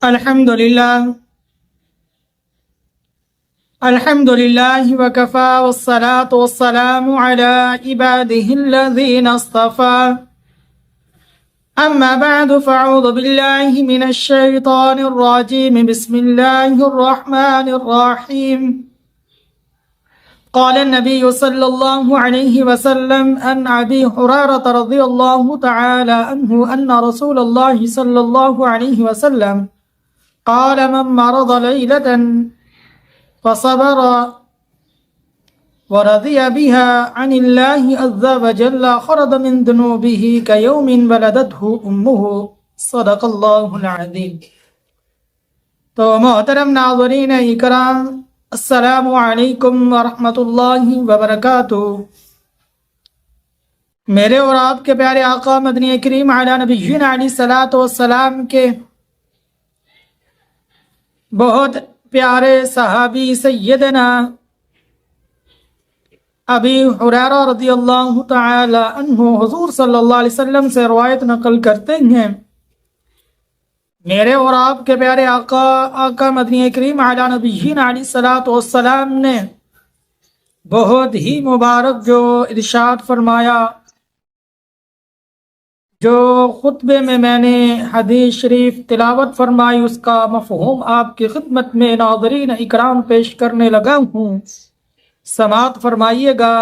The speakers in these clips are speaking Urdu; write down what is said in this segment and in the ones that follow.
الحمد لله وكفى والصلاة والسلام على عباده الذين اصطفى أما بعد فأعوذ بالله من الشيطان الرجيم بسم الله الرحمن الرحيم قال النبي صلى الله عليه وسلم عن أبي هريرة رضي الله تعالى عنه أن رسول الله صلى الله عليه وسلم قال من مرض ليلة فصبر ورضي بها عن الله عز وجل خرج من ذنوبه كيوم ولدته أمه صدق الله العظيم۔ تو محترم ناظرین اکرام، السلام علیکم ورحمۃ اللہ وبرکاتہ۔ میرے اور آپ کے پیارے آقا مدنی کریم علی نبینا علیہ الصلوۃ والسلام کے بہت پیارے صحابی سیدنا ابی ہریرہ رضی اللہ تعالی عنہ حضور صلی اللہ علیہ وسلم سے روایت نقل کرتے ہیں، میرے اور آپ کے پیارے آقا مدنی کریم علی نبینا علیہ الصلوۃ والسلام نے بہت ہی مبارک جو ارشاد فرمایا، جو خطبے میں نے حدیث شریف تلاوت فرمائی، اس کا مفہوم آپ کی خدمت میں ناظرین اکرام پیش کرنے لگا ہوں، سماعت فرمائیے گا۔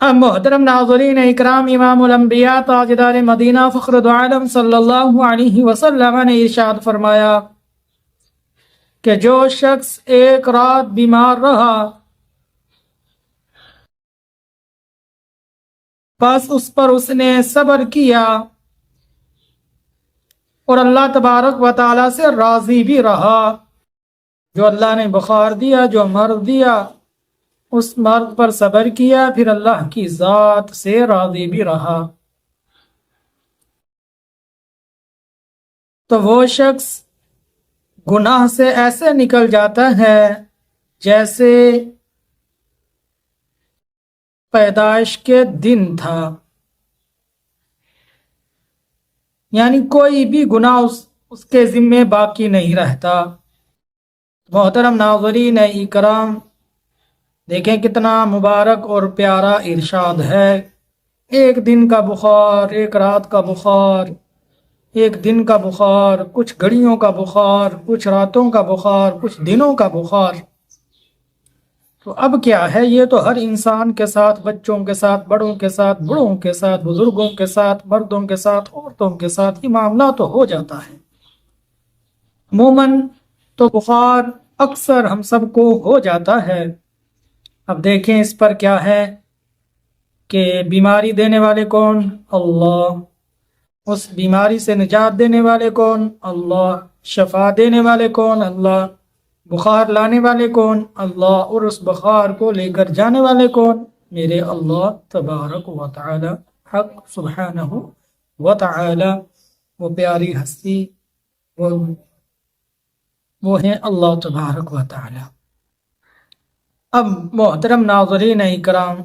اب محترم ناظرین اکرام، امام الانبیاء تاجدار مدینہ فخر دو عالم صلی اللہ علیہ وسلم نے ارشاد فرمایا کہ جو شخص ایک رات بیمار رہا بس اس پر اس نے صبر کیا اور اللہ تبارک و تعالی سے راضی بھی رہا، جو اللہ نے بخار دیا، جو مرض دیا، اس مرض پر صبر کیا، پھر اللہ کی ذات سے راضی بھی رہا، تو وہ شخص گناہ سے ایسے نکل جاتا ہے جیسے پیدائش کے دن تھا، یعنی کوئی بھی گناہ اس کے ذمے باقی نہیں رہتا۔ محترم ناظرین اکرام، دیکھیں کتنا مبارک اور پیارا ارشاد ہے۔ ایک دن کا بخار، ایک رات کا بخار، ایک دن کا بخار، کچھ گھڑیوں کا بخار، کچھ راتوں کا بخار، کچھ دنوں کا بخار، تو اب کیا ہے، یہ تو ہر انسان کے ساتھ، بچوں کے ساتھ، بڑوں کے ساتھ، بوڑھوں کے ساتھ، بزرگوں کے ساتھ، مردوں کے ساتھ، عورتوں کے ساتھ یہ معاملہ تو ہو جاتا ہے۔ عموماً تو بخار اکثر ہم سب کو ہو جاتا ہے۔ اب دیکھیں اس پر کیا ہے کہ بیماری دینے والے کون؟ اللہ۔ اس بیماری سے نجات دینے والے کون؟ اللہ۔ شفا دینے والے کون؟ اللہ۔ بخار لانے والے کون؟ اللہ۔ اور اس بخار کو لے کر جانے والے کون؟ میرے اللہ تبارک و تعالی، حق سبحانہ و تعالی، وہ پیاری ہستی، وہ ہیں اللہ تبارک و تعالی۔ اب محترم ناظرین اکرام،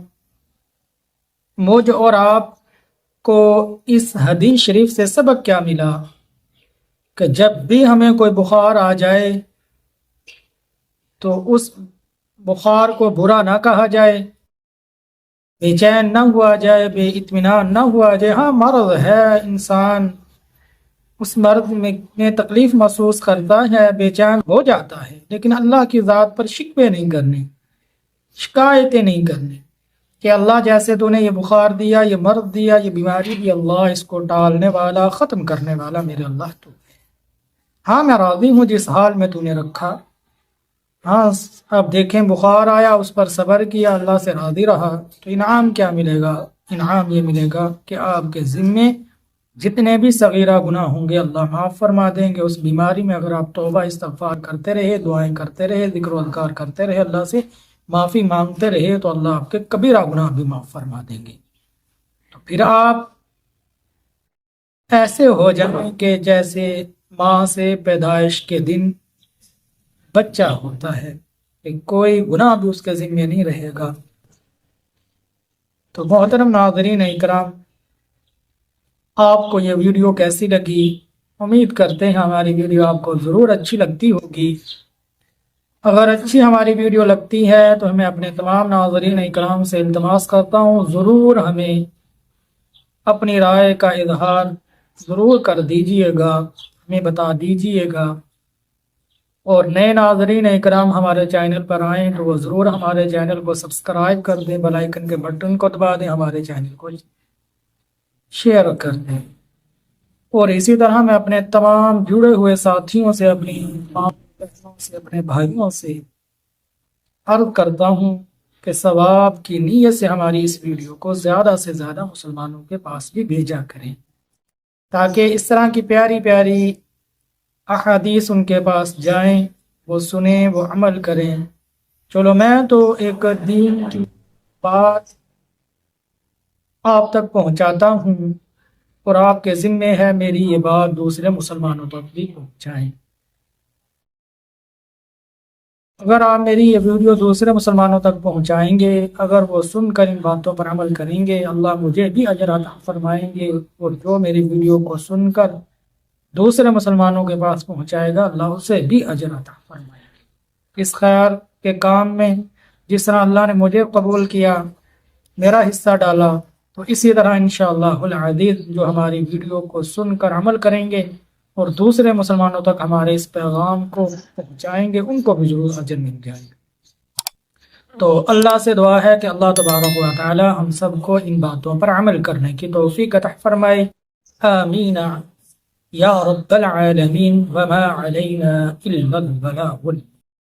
مجھ اور آپ کو اس حدیث شریف سے سبق کیا ملا کہ جب بھی ہمیں کوئی بخار آ جائے تو اس بخار کو برا نہ کہا جائے، بے چین نہ ہوا جائے، بے اطمینان نہ ہوا جائے۔ ہاں مرض ہے، انسان اس مرض میں تکلیف محسوس کرتا ہے، بے چین ہو جاتا ہے، لیکن اللہ کی ذات پر شکوے نہیں کرنے، شکایتیں نہیں کرنے کہ اللہ جیسے تو نے یہ بخار دیا، یہ مرض دیا، یہ بیماری دی، اللہ اس کو ٹالنے والا، ختم کرنے والا میرے اللہ تو ہے۔ ہاں میں راضی ہوں جس حال میں تو نے رکھا۔ ہاں اب دیکھیں بخار آیا، اس پر صبر کیا، اللہ سے راضی رہا، تو انعام کیا ملے گا؟ انعام یہ ملے گا کہ آپ کے ذمے جتنے بھی صغیرہ گناہ ہوں گے اللہ معاف فرما دیں گے۔ اس بیماری میں اگر آپ توبہ استغفار کرتے رہے، دعائیں کرتے رہے، ذکر و اذکار کرتے رہے، اللہ سے معافی مانگتے رہے، تو اللہ آپ کے کبیرہ گناہ بھی معاف فرما دیں گے۔ تو پھر آپ ایسے ہو جائیں کہ جیسے ماں سے پیدائش کے دن بچہ ہوتا ہے، کہ کوئی گناہ بھی اس کے ذمہ نہیں رہے گا۔ تو محترم ناظرین اکرام، آپ کو یہ ویڈیو کیسی لگی؟ امید کرتے ہیں ہماری ویڈیو آپ کو ضرور اچھی لگتی ہوگی۔ اگر اچھی ہماری ویڈیو لگتی ہے تو ہمیں اپنے تمام ناظرین اکرام سے التماس کرتا ہوں، ضرور ہمیں اپنی رائے کا اظہار ضرور کر دیجئے گا، ہمیں بتا دیجئے گا۔ اور نئے ناظرین اکرام ہمارے چینل پر آئیں تو وہ ضرور ہمارے چینل کو سبسکرائب کر دیں، بیل آئیکن کے بٹن کو دبا دیں، ہمارے چینل کو شیئر کر دیں۔ اور اسی طرح میں اپنے تمام جڑے ہوئے ساتھیوں سے، اپنی تمام بہنوں سے، اپنے بھائیوں سے عرض کرتا ہوں کہ ثواب کی نیت سے ہماری اس ویڈیو کو زیادہ سے زیادہ مسلمانوں کے پاس بھی بھیجا کریں، تاکہ اس طرح کی پیاری پیاری احادیث ان کے پاس جائیں، وہ سنیں، وہ عمل کریں۔ چلو میں تو ایک دین کی بات آپ تک پہنچاتا ہوں، اور آپ کے ذمے ہے میری یہ بات دوسرے مسلمانوں تک بھی پہنچائیں۔ اگر آپ میری یہ ویڈیو دوسرے مسلمانوں تک پہنچائیں گے، اگر وہ سن کر ان باتوں پر عمل کریں گے، اللہ مجھے بھی اجر عطا فرمائیں گے، اور جو میری ویڈیو کو سن کر دوسرے مسلمانوں کے پاس پہنچائے گا، اللہ اسے بھی اجر عطا فرمائے گا۔ اس خیر کے کام میں جس طرح اللہ نے مجھے قبول کیا، میرا حصہ ڈالا، تو اسی طرح انشاءاللہ العزیز جو ہماری ویڈیو کو سن کر عمل کریں گے اور دوسرے مسلمانوں تک ہمارے اس پیغام کو پہنچائیں گے، ان کو بھی ضرور اجر مل جائے گا۔ تو اللہ سے دعا ہے کہ اللہ تبارک و تعالی ہم سب کو ان باتوں پر عمل کرنے کی توفیق عطا فرمائے، آمین یا رب العالمین، وما علینا الا البلاغ